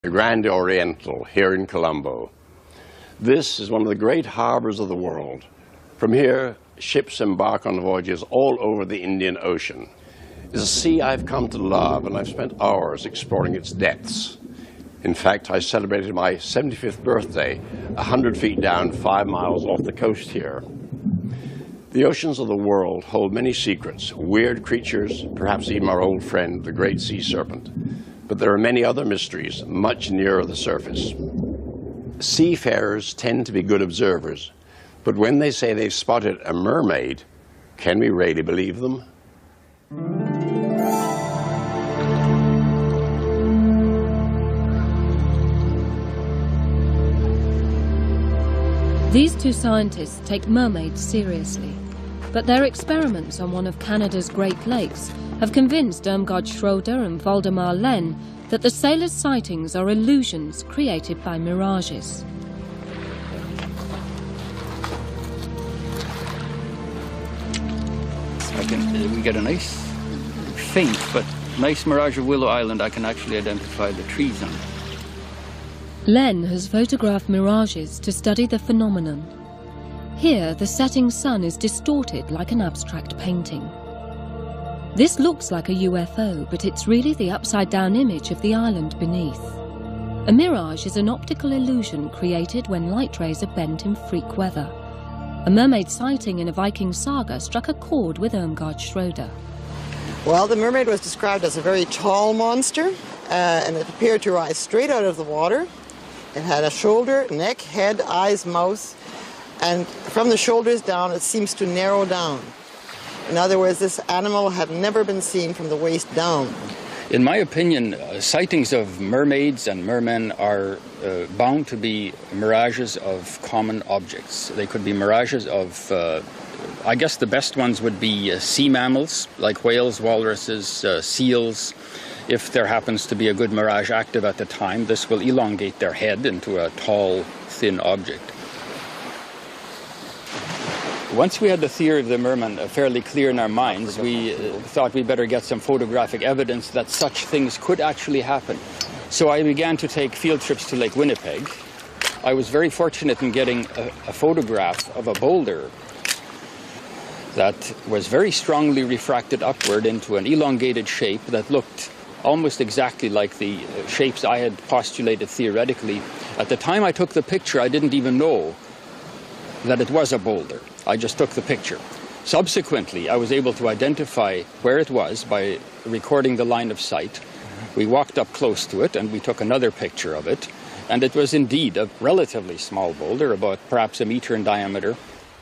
The Grand Oriental here in Colombo. This is one of the great harbors of the world. From here, ships embark on voyages all over the Indian Ocean. It's a sea I've come to love, and I've spent hours exploring its depths. In fact, I celebrated my 75th birthday 100 feet down, 5 miles off the coast here. The oceans of the world hold many secrets, weird creatures, perhaps even our old friend, the great sea serpent. But there are many other mysteries much nearer the surface. Seafarers tend to be good observers, but when they say they've spotted a mermaid, can we really believe them? These two scientists take mermaids seriously, but their experiments on one of Canada's Great Lakes have convinced Irmgard Schroeder and Waldemar Lenn that the sailors' sightings are illusions created by mirages. We get a nice, faint, but nice mirage of Willow Island. I can actually identify the trees on it. Lenn has photographed mirages to study the phenomenon. Here, the setting sun is distorted like an abstract painting. This looks like a UFO, but it's really the upside-down image of the island beneath. A mirage is an optical illusion created when light rays are bent in freak weather. A mermaid sighting in a Viking saga struck a chord with Irmgard Schroeder. Well, the mermaid was described as a very tall monster, and it appeared to rise straight out of the water. It had a shoulder, neck, head, eyes, mouth, and from the shoulders down, it seems to narrow down. In other words, this animal had never been seen from the waist down. In my opinion, sightings of mermaids and mermen are bound to be mirages of common objects. They could be mirages of, I guess the best ones would be sea mammals, like whales, walruses, seals. If there happens to be a good mirage active at the time, this will elongate their head into a tall, thin object. Once we had the theory of the merman fairly clear in our minds, we thought we'd better get some photographic evidence that such things could actually happen. So I began to take field trips to Lake Winnipeg. I was very fortunate in getting a photograph of a boulder that was very strongly refracted upward into an elongated shape that looked almost exactly like the shapes I had postulated theoretically. At the time I took the picture, I didn't even know that it was a boulder. I just took the picture. Subsequently, I was able to identify where it was by recording the line of sight. We walked up close to it and we took another picture of it, and it was indeed a relatively small boulder, about perhaps a meter in diameter.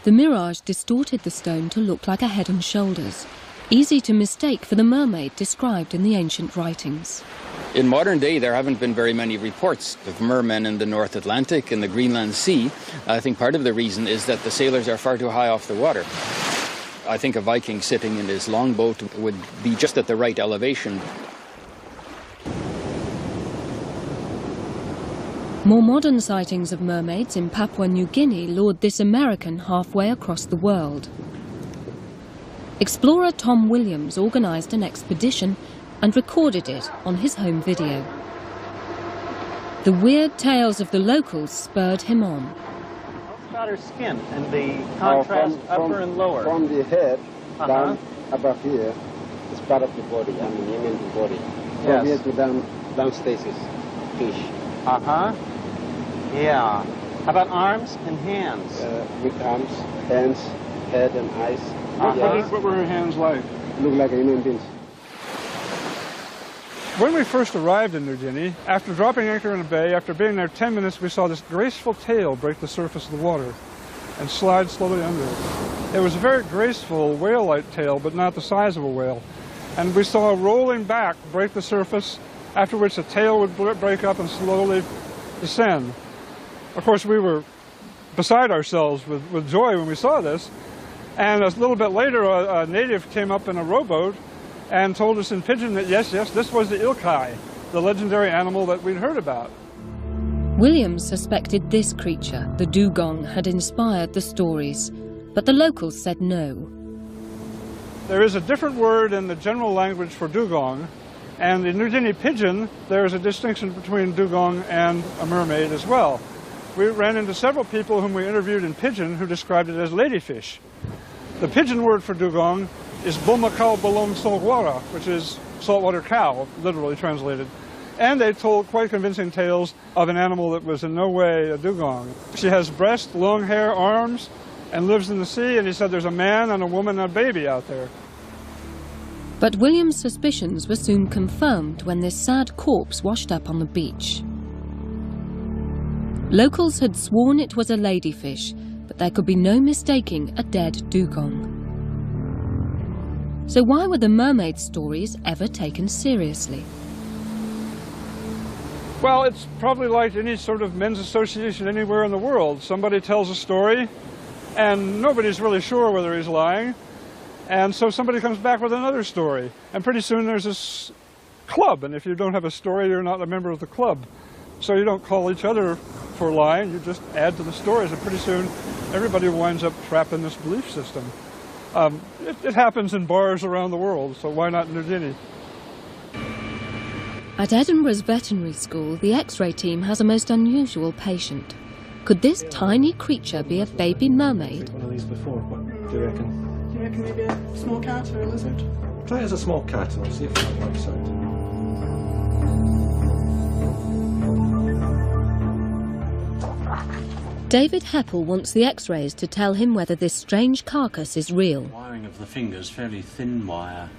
The mirage distorted the stone to look like a head and shoulders, easy to mistake for the mermaid described in the ancient writings. In modern day, there haven't been very many reports of mermen in the North Atlantic and the Greenland Sea. I think part of the reason is that the sailors are far too high off the water. I think a Viking sitting in his longboat would be just at the right elevation. More modern sightings of mermaids in Papua New Guinea lured this American halfway across the world. Explorer Tom Williams organised an expedition and recorded it on his home video. The weird tales of the locals spurred him on. How about her skin and the contrast upper and lower? From the head down above here is part of the body, I mean human body. From here to downstairs is fish. Yeah. How about arms and hands? With arms, hands, head and eyes. What were her hands like? Look like a human being. When we first arrived in New Guinea, after dropping anchor in a bay, after being there 10 minutes, we saw this graceful tail break the surface of the water and slide slowly under it. It was a very graceful whale-like tail, but not the size of a whale. And we saw a rolling back break the surface, after which the tail would break up and slowly descend. Of course, we were beside ourselves with joy when we saw this. And a little bit later, a native came up in a rowboat and told us in pidgin that yes, this was the ilkai, the legendary animal that we'd heard about. Williams suspected this creature, the dugong, had inspired the stories, but the locals said no. There is a different word in the general language for dugong, And the New Guinea pigeon, there is a distinction between dugong and a mermaid as well. We ran into several people whom we interviewed in pidgin who described it as ladyfish. The pidgin word for dugong is Bomakau Balong Solwara, which is saltwater cow, literally translated. And they told quite convincing tales of an animal that was in no way a dugong. She has breast, long hair, arms, and lives in the sea, and he said there's a man and a woman and a baby out there. But William's suspicions were soon confirmed when this sad corpse washed up on the beach. Locals had sworn it was a ladyfish, but there could be no mistaking a dead dugong. So why were the mermaid stories ever taken seriously? Well, it's probably like any sort of men's association anywhere in the world. Somebody tells a story, and nobody's really sure whether he's lying. And so somebody comes back with another story, and pretty soon there's this club, and if you don't have a story, you're not a member of the club. So you don't call each other for lying, you just add to the stories, and pretty soon everybody winds up trapped in this belief system. It happens in bars around the world, so why not in New Guinea? At Edinburgh's veterinary school, the X-ray team has a most unusual patient. Could this tiny creature be a baby mermaid? One of these before, what do you reckon? Do you reckon maybe a small cat or a lizard? Try it as a small cat and I'll see if that works out. David Heppel wants the X-rays to tell him whether this strange carcass is real. Wiring of the fingers, fairly thin wire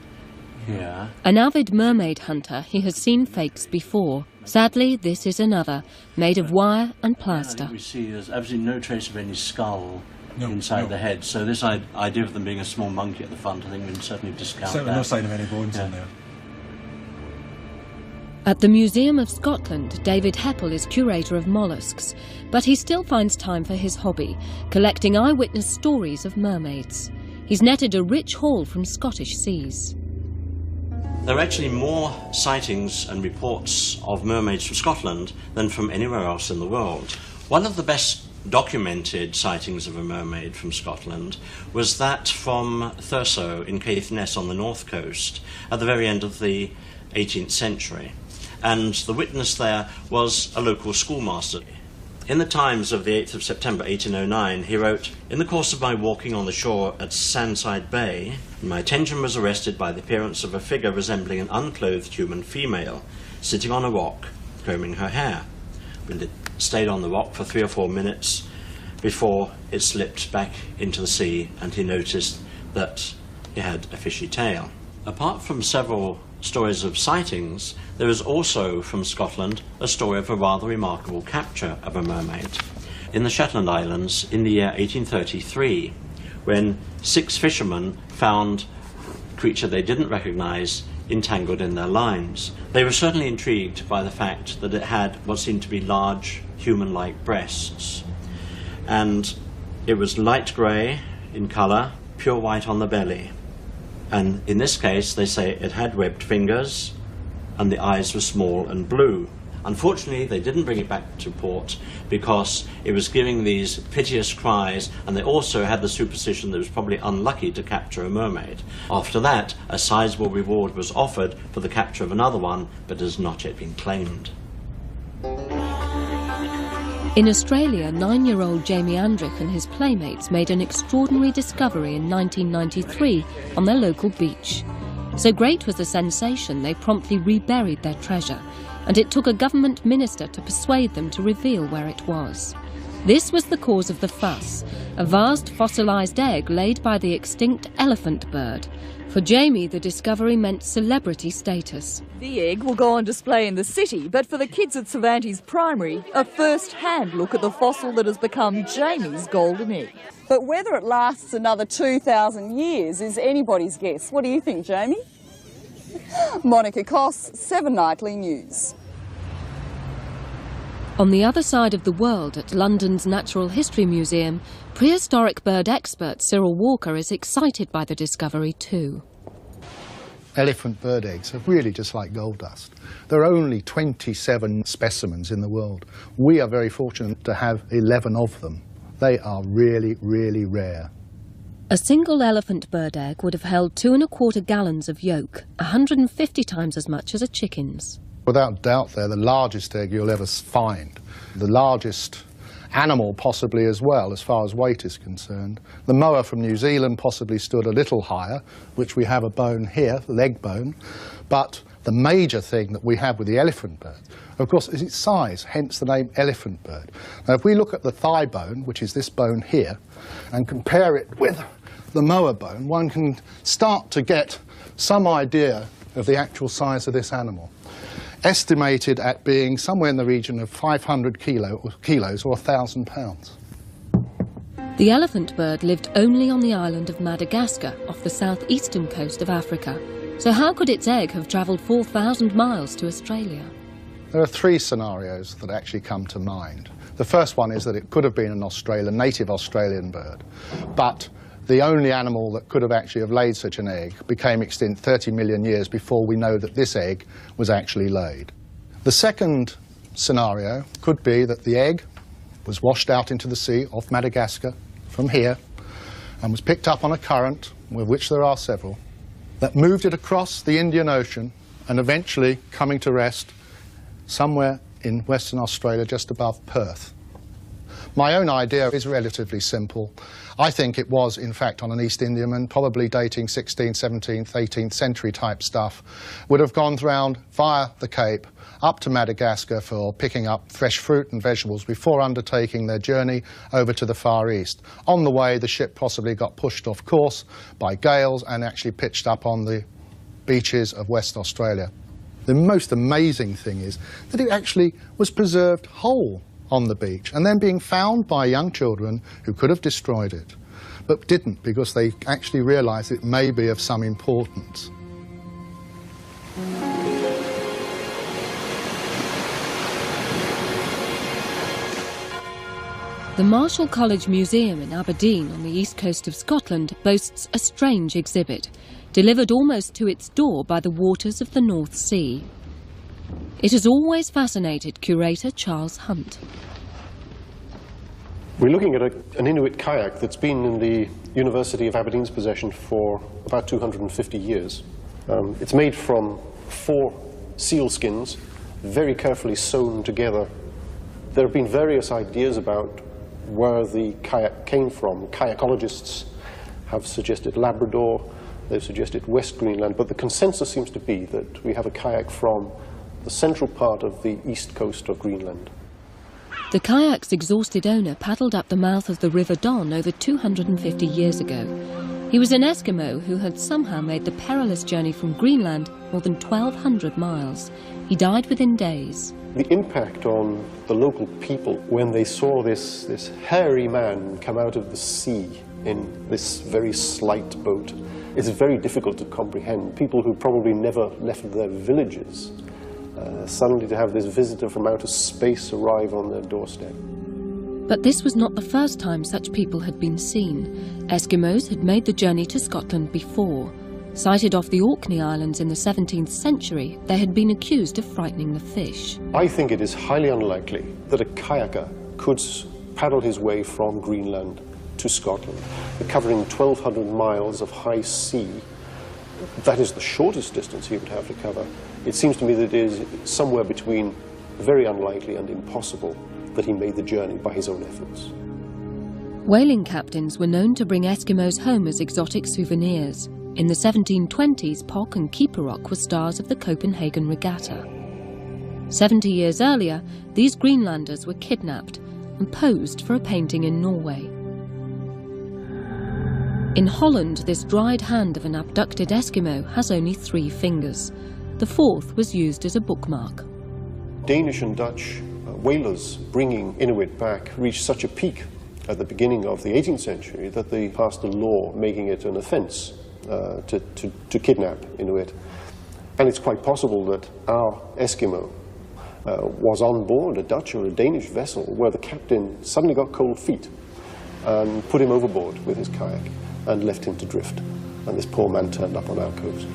here. An avid mermaid hunter, he has seen fakes before. Sadly, this is another, made of wire and plaster. I think we see there's absolutely no trace of any skull inside the head. So this idea of them being a small monkey at the front, I think we can certainly discount certainly that. No sign of any bones in there. At the Museum of Scotland, David Heppel is curator of molluscs, but he still finds time for his hobby, collecting eyewitness stories of mermaids. He's netted a rich haul from Scottish seas. There are actually more sightings and reports of mermaids from Scotland than from anywhere else in the world. One of the best documented sightings of a mermaid from Scotland was that from Thurso in Caithness on the north coast at the very end of the 18th century. And the witness there was a local schoolmaster. In the Times of the 8th of September 1809, he wrote, "In the course of my walking on the shore at Sandside Bay, my attention was arrested by the appearance of a figure resembling an unclothed human female, sitting on a rock, combing her hair. It stayed on the rock for 3 or 4 minutes before it slipped back into the sea, and he noticed that it had a fishy tail." Apart from several stories of sightings, there is also from Scotland a story of a rather remarkable capture of a mermaid. In the Shetland Islands in the year 1833, when 6 fishermen found a creature they didn't recognize entangled in their lines. They were certainly intrigued by the fact that it had what seemed to be large human-like breasts, and it was light grey in colour, pure white on the belly. And in this case, they say it had webbed fingers and the eyes were small and blue. Unfortunately, they didn't bring it back to port because it was giving these piteous cries, and they also had the superstition that it was probably unlucky to capture a mermaid. After that, a sizable reward was offered for the capture of another one, but has not yet been claimed. In Australia, 9-year-old Jamie Andrich and his playmates made an extraordinary discovery in 1993 on their local beach. So great was the sensation, they promptly reburied their treasure, and it took a government minister to persuade them to reveal where it was. This was the cause of the fuss, a vast fossilised egg laid by the extinct elephant bird. For Jamie, the discovery meant celebrity status. The egg will go on display in the city, but for the kids at Cervantes Primary, a first-hand look at the fossil that has become Jamie's golden egg. But whether it lasts another 2,000 years is anybody's guess. What do you think, Jamie? Monica Koss, 7 Nightly News. On the other side of the world, at London's Natural History Museum, prehistoric bird expert Cyril Walker is excited by the discovery too. Elephant bird eggs are really just like gold dust. There are only 27 specimens in the world. We are very fortunate to have 11 of them. They are really, really rare. A single elephant bird egg would have held 2 1/4 gallons of yolk, 150 times as much as a chicken's. Without doubt they're the largest egg you'll ever find. The largest animal possibly as well, as far as weight is concerned. The moa from New Zealand possibly stood a little higher, which we have a bone here, the leg bone. But the major thing that we have with the elephant bird, of course, is its size, hence the name elephant bird. Now, if we look at the thigh bone, which is this bone here, and compare it with the moa bone, one can start to get some idea of the actual size of this animal. Estimated at being somewhere in the region of 500 kilos or 1,000 pounds. The elephant bird lived only on the island of Madagascar off the southeastern coast of Africa. So how could its egg have travelled 4,000 miles to Australia? There are 3 scenarios that actually come to mind. The first one is that it could have been an native Australian bird, but the only animal that could have actually laid such an egg became extinct 30 million years before we know that this egg was actually laid. The second scenario could be that the egg was washed out into the sea off Madagascar from here and was picked up on a current, with which there are several, that moved it across the Indian Ocean and eventually coming to rest somewhere in Western Australia just above Perth. My own idea is relatively simple. I think it was, in fact, on an East Indiaman, probably dating 16th, 17th, 18th century type stuff, would have gone round via the Cape up to Madagascar for picking up fresh fruit and vegetables before undertaking their journey over to the Far East. On the way, the ship possibly got pushed off course by gales and actually pitched up on the beaches of West Australia. The most amazing thing is that it actually was preserved whole on the beach and then being found by young children who could have destroyed it, but didn't because they actually realised it may be of some importance. The Marshall College Museum in Aberdeen on the east coast of Scotland boasts a strange exhibit, delivered almost to its door by the waters of the North Sea. It has always fascinated curator Charles Hunt. We're looking at an Inuit kayak that's been in the University of Aberdeen's possession for about 250 years. It's made from 4 seal skins, very carefully sewn together. There have been various ideas about where the kayak came from. Kayakologists have suggested Labrador, they've suggested West Greenland, but the consensus seems to be that we have a kayak from the central part of the east coast of Greenland. The kayak's exhausted owner paddled up the mouth of the River Don over 250 years ago. He was an Eskimo who had somehow made the perilous journey from Greenland more than 1,200 miles. He died within days. The impact on the local people when they saw this hairy man come out of the sea in this very slight boat is very difficult to comprehend. People who probably never left their villages, suddenly to have this visitor from outer space arrive on their doorstep. But this was not the first time such people had been seen. Eskimos had made the journey to Scotland before. Sighted off the Orkney Islands in the 17th century, they had been accused of frightening the fish. I think it is highly unlikely that a kayaker could paddle his way from Greenland to Scotland, covering 1,200 miles of high sea. That is the shortest distance he would have to cover. It seems to me that it is somewhere between very unlikely and impossible that he made the journey by his own efforts. Whaling captains were known to bring Eskimos home as exotic souvenirs. In the 1720s, Pock and Keeperrock were stars of the Copenhagen Regatta. 70 years earlier, these Greenlanders were kidnapped and posed for a painting in Norway. In Holland, this dried hand of an abducted Eskimo has only 3 fingers. The 4th was used as a bookmark. Danish and Dutch whalers bringing Inuit back reached such a peak at the beginning of the 18th century that they passed a law making it an offence to kidnap Inuit. And it's quite possible that our Eskimo was on board a Dutch or a Danish vessel where the captain suddenly got cold feet and put him overboard with his kayak and left him to drift. And this poor man turned up on our coast.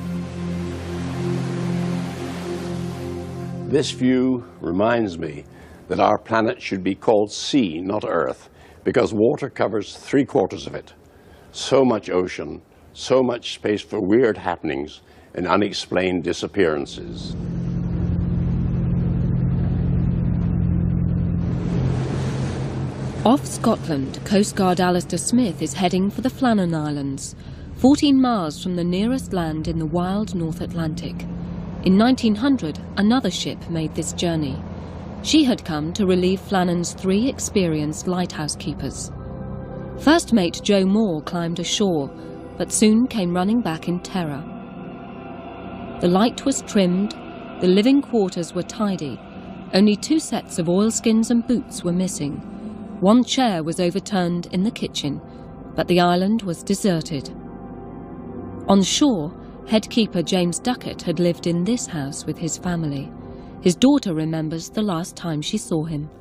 This view reminds me that our planet should be called sea, not Earth, because water covers 3/4 of it. So much ocean, so much space for weird happenings and unexplained disappearances. Off Scotland, Coast Guard Alistair Smith is heading for the Flannan Islands, 14 miles from the nearest land in the wild North Atlantic. In 1900, another ship made this journey. She had come to relieve Flannan's 3 experienced lighthouse keepers. First mate Joe Moore climbed ashore, but soon came running back in terror. The light was trimmed, the living quarters were tidy. Only 2 sets of oilskins and boots were missing. 1 chair was overturned in the kitchen, but the island was deserted. On shore, head keeper James Duckett had lived in this house with his family. His daughter remembers the last time she saw him.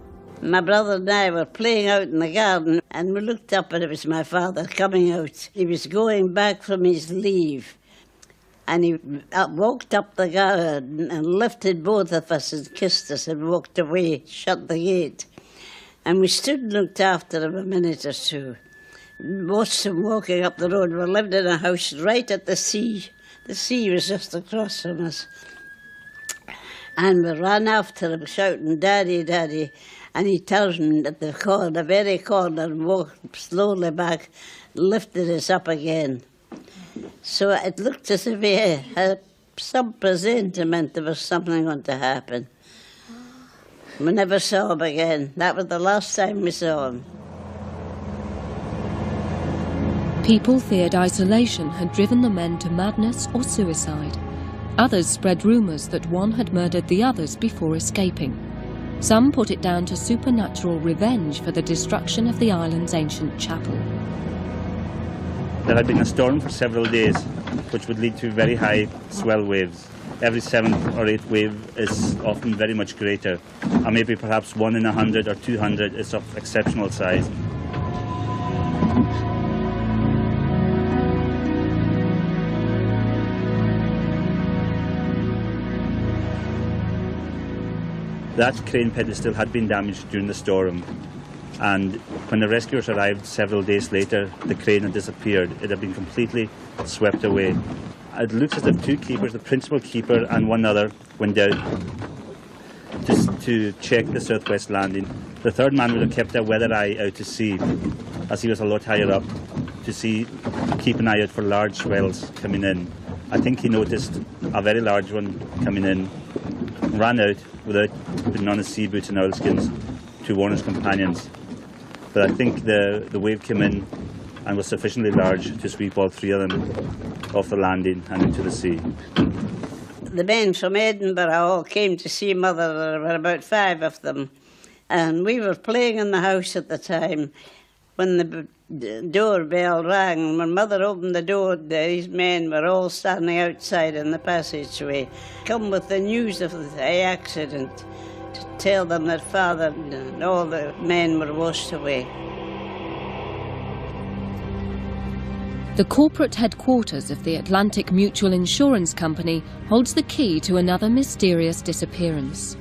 My brother and I were playing out in the garden, and we looked up and it was my father coming out. He was going back from his leave, and he walked up the garden and lifted both of us and kissed us and walked away, shut the gate. And we stood and looked after him a minute or 2. Watched him walking up the road. We lived in a house right at the sea. The sea was just across from us. And we ran after him shouting, "Daddy, Daddy." And he turned at the corner, very corner, and walked slowly back, lifted us up again. So it looked as if he had some presentiment there was something going to happen. We never saw him again. That was the last time we saw him. People feared isolation had driven the men to madness or suicide. Others spread rumours that one had murdered the others before escaping. Some put it down to supernatural revenge for the destruction of the island's ancient chapel. There had been a storm for several days, which would lead to very high swell waves. Every 7th or 8th wave is often very much greater, and maybe perhaps 1 in 100 or 200 is of exceptional size. That crane pedestal had been damaged during the storm, and when the rescuers arrived several days later, the crane had disappeared. It had been completely swept away. It looks as if 2 keepers, the principal keeper and 1 other, went out to check the southwest landing. The 3rd man would have kept a weather eye out to sea, as he was a lot higher up, to keep an eye out for large swells coming in. I think he noticed a very large one coming in, ran out without putting on his sea boots and oilskins to warn his companions. But I think the wave came in and was sufficiently large to sweep all 3 of them off the landing and into the sea. The men from Edinburgh all came to see Mother. There were about 5 of them. And we were playing in the house at the time when the doorbell rang. When Mother opened the door, these men were all standing outside in the passageway, come with the news of the accident to tell them that Father and all the men were washed away. The corporate headquarters of the Atlantic Mutual Insurance Company holds the key to another mysterious disappearance.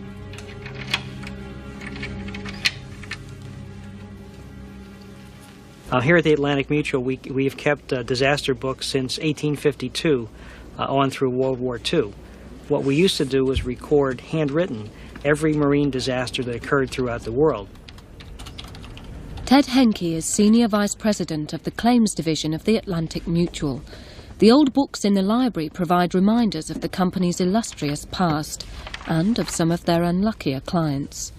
Here at the Atlantic Mutual, we have kept disaster books since 1852 on through World War II. What we used to do was record, handwritten, every marine disaster that occurred throughout the world. Ted Henke is Senior Vice President of the Claims Division of the Atlantic Mutual. The old books in the library provide reminders of the company's illustrious past and of some of their unluckier clients.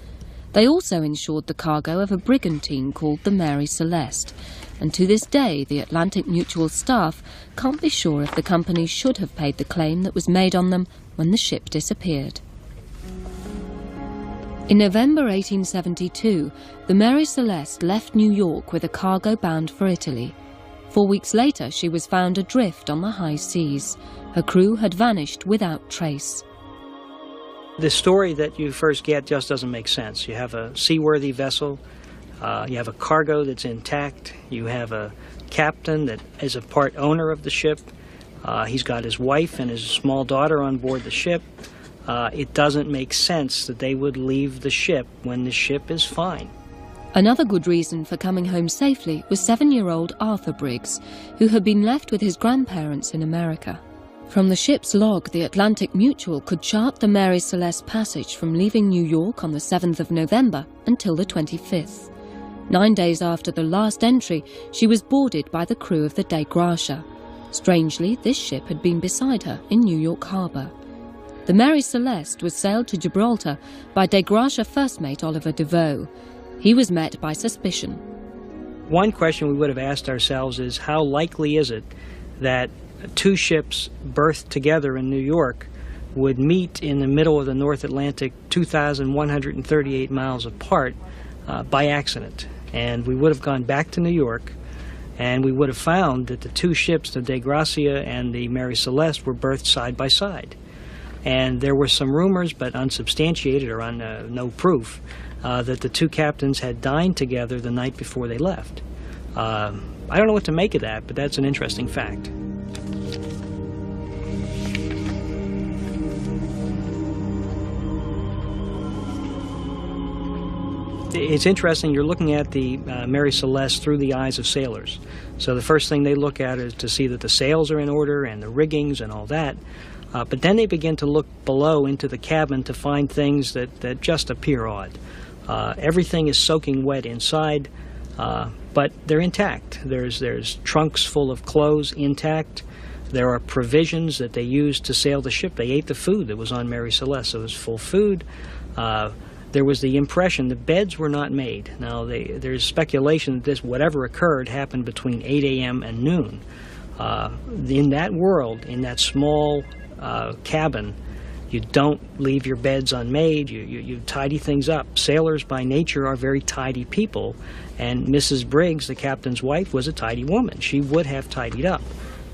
They also insured the cargo of a brigantine called the Mary Celeste, and to this day the Atlantic Mutual staff can't be sure if the company should have paid the claim that was made on them when the ship disappeared. In November 1872, the Mary Celeste left New York with a cargo bound for Italy. 4 weeks later, she was found adrift on the high seas. Her crew had vanished without trace. The story that you first get just doesn't make sense. You have a seaworthy vessel, you have a cargo that's intact, you have a captain that is a part owner of the ship, he's got his wife and his small daughter on board the ship. It doesn't make sense that they would leave the ship when the ship is fine. Another good reason for coming home safely was 7-year-old Arthur Briggs, who had been left with his grandparents in America. From the ship's log, the Atlantic Mutual could chart the Mary Celeste passage from leaving New York on the 7th of November until the 25th. 9 days after the last entry, she was boarded by the crew of the De Gracia. Strangely, this ship had been beside her in New York Harbour. The Mary Celeste was sailed to Gibraltar by De Gracia first mate Oliver Devoe. He was met by suspicion. One question we would have asked ourselves is, how likely is it that two ships berthed together in New York would meet in the middle of the North Atlantic 2,138 miles apart by accident? And we would have gone back to New York, and we would have found that the two ships, the De Gracia and the Mary Celeste, were berthed side by side. And there were some rumors, but unsubstantiated or on no proof, that the two captains had dined together the night before they left. I don't know what to make of that, but that's an interesting fact. It's interesting, you're looking at the Mary Celeste through the eyes of sailors. So the first thing they look at is to see that the sails are in order and the riggings and all that. But then they begin to look below into the cabin to find things that just appear odd. Everything is soaking wet inside, but they're intact. There's trunks full of clothes intact. There are provisions that they used to sail the ship. They ate the food that was on Mary Celeste, so it was full food. There was the impression the beds were not made. Now, there's speculation that this, whatever occurred, happened between 8 a.m. and noon. In that world, in that small cabin, you don't leave your beds unmade. You tidy things up. Sailors, by nature, are very tidy people, and Mrs. Briggs, the captain's wife, was a tidy woman. She would have tidied up.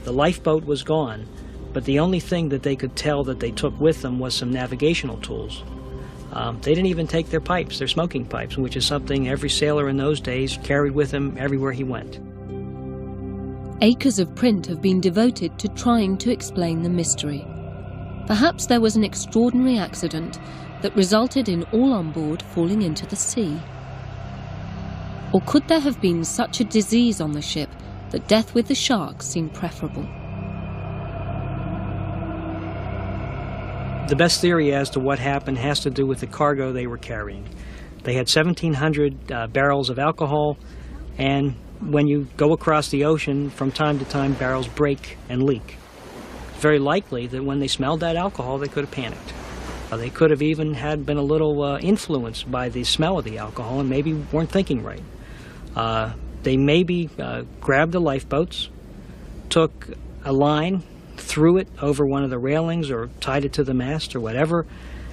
The lifeboat was gone, but the only thing that they could tell that they took with them was some navigational tools. They didn't even take their pipes, their smoking pipes, which is something every sailor in those days carried with him everywhere he went. Acres of print have been devoted to trying to explain the mystery. Perhaps there was an extraordinary accident that resulted in all on board falling into the sea. Or could there have been such a disease on the ship that death with the sharks seemed preferable? The best theory as to what happened has to do with the cargo they were carrying. They had 1,700 barrels of alcohol, and when you go across the ocean, from time to time, barrels break and leak. It's very likely that when they smelled that alcohol, they could have panicked. They could have even been a little influenced by the smell of the alcohol and maybe weren't thinking right. They maybe grabbed the lifeboats, took a line, threw it over one of the railings or tied it to the mast or whatever,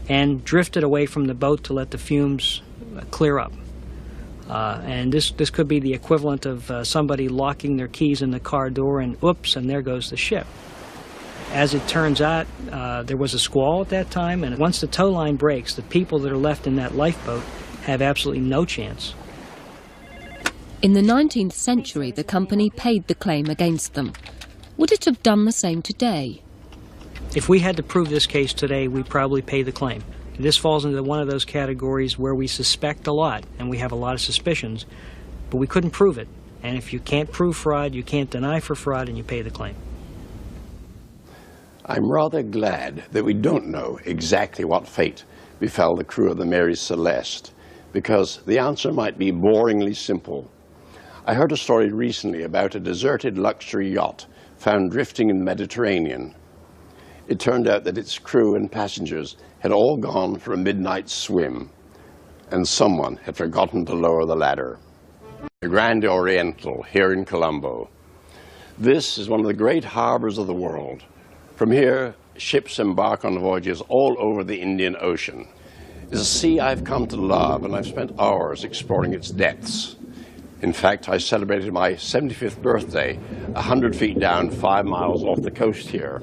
and drifted away from the boat to let the fumes clear up. And this could be the equivalent of somebody locking their keys in the car door and oops, and there goes the ship. As it turns out, there was a squall at that time, and once the tow line breaks, the people that are left in that lifeboat have absolutely no chance. In the 19th century, the company paid the claim against them. Would it have done the same today? If we had to prove this case today, we'd probably pay the claim. This falls into one of those categories where we suspect a lot, and we have a lot of suspicions, but we couldn't prove it. And if you can't prove fraud, you can't deny for fraud, and you pay the claim. I'm rather glad that we don't know exactly what fate befell the crew of the Mary Celeste, because the answer might be boringly simple. I heard a story recently about a deserted luxury yacht found drifting in the Mediterranean. It turned out that its crew and passengers had all gone for a midnight swim, and someone had forgotten to lower the ladder. The Grand Oriental here in Colombo. This is one of the great harbors of the world. From here, ships embark on voyages all over the Indian Ocean. It's a sea I've come to love, and I've spent hours exploring its depths. In fact, I celebrated my 75th birthday 100 feet down 5 miles off the coast here.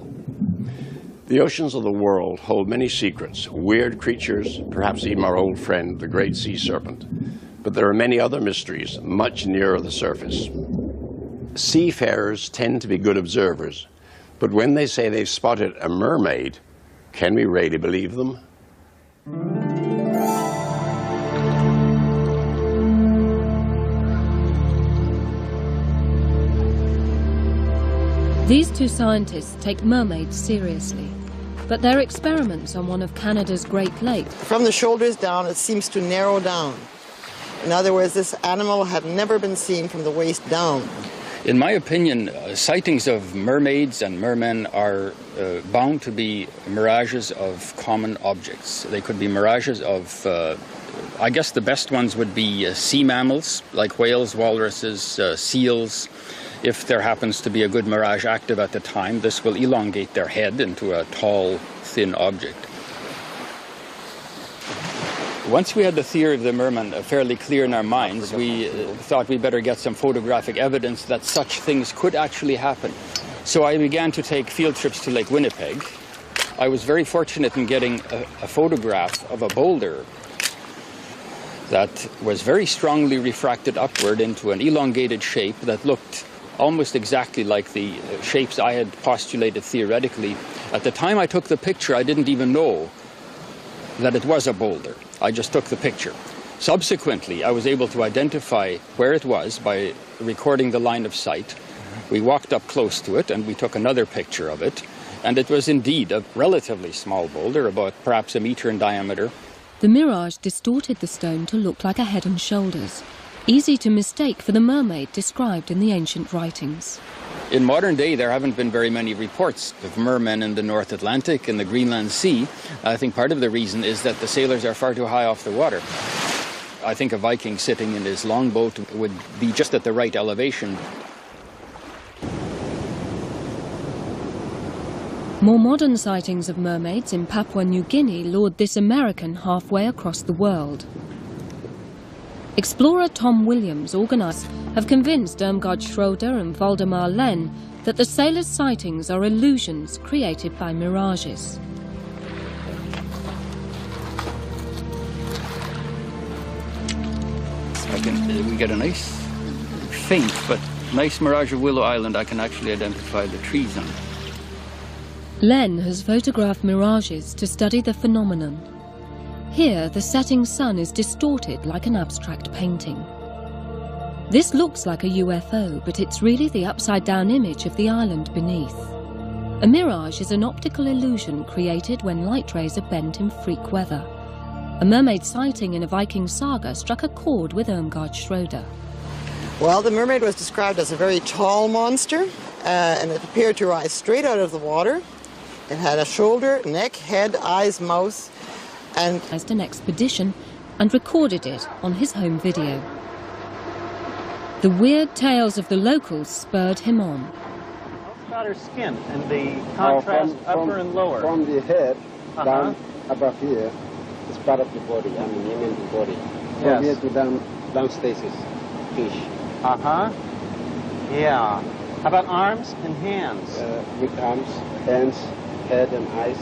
The oceans of the world hold many secrets, weird creatures, perhaps even our old friend, the great sea serpent. But there are many other mysteries much nearer the surface. Seafarers tend to be good observers, but when they say they've spotted a mermaid, can we really believe them? These two scientists take mermaids seriously, but their experiments on one of Canada's Great Lakes. From the shoulders down, it seems to narrow down. In other words, this animal had never been seen from the waist down. In my opinion, sightings of mermaids and mermen are bound to be mirages of common objects. They could be mirages of, I guess the best ones would be sea mammals, like whales, walruses, seals. If there happens to be a good mirage active at the time, this will elongate their head into a tall, thin object. Once we had the theory of the merman fairly clear in our minds, we thought we'd better get some photographic evidence that such things could actually happen. So I began to take field trips to Lake Winnipeg. I was very fortunate in getting a photograph of a boulder that was very strongly refracted upward into an elongated shape that looked almost exactly like the shapes I had postulated theoretically. At the time I took the picture, I didn't even know that it was a boulder. I just took the picture. Subsequently, I was able to identify where it was by recording the line of sight. We walked up close to it and we took another picture of it, and it was indeed a relatively small boulder, about perhaps a meter in diameter. The mirage distorted the stone to look like a head and shoulders, easy to mistake for the mermaid described in the ancient writings. In modern day, there haven't been very many reports of mermen in the North Atlantic and the Greenland Sea. I think part of the reason is that the sailors are far too high off the water. I think a Viking sitting in his longboat would be just at the right elevation. More modern sightings of mermaids in Papua New Guinea lured this American halfway across the world. Explorer Tom Williams' organisers have convinced Irmgard Schroeder and Waldemar Lenn that the sailors' sightings are illusions created by mirages. We get a nice, faint but nice mirage of Willow Island. I can actually identify the trees on it. Lenn has photographed mirages to study the phenomenon. Here, the setting sun is distorted like an abstract painting. This looks like a UFO, but it's really the upside-down image of the island beneath. A mirage is an optical illusion created when light rays are bent in freak weather. A mermaid sighting in a Viking saga struck a chord with Irmgard Schroeder. Well, the mermaid was described as a very tall monster, and it appeared to rise straight out of the water. It had a shoulder, neck, head, eyes, mouth, and an expedition and recorded it on his home video. The weird tales of the locals spurred him on. What's about her skin and the contrast upper and lower? From the head down above here, it's part of the body, I mean, human body. From here to down stasis, fish. Yeah. How about arms and hands? With arms, hands, head and eyes.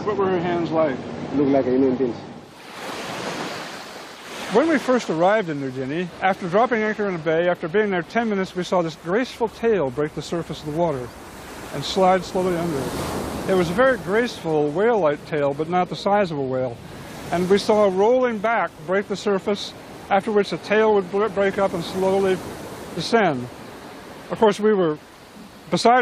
What were her hands like? Look like a human being. When we first arrived in New Guinea, after dropping anchor in a bay, after being there 10 minutes, we saw this graceful tail break the surface of the water and slide slowly under it. It was a very graceful whale-like tail, but not the size of a whale. And we saw a rolling back break the surface, after which the tail would break up and slowly descend. Of course, we were beside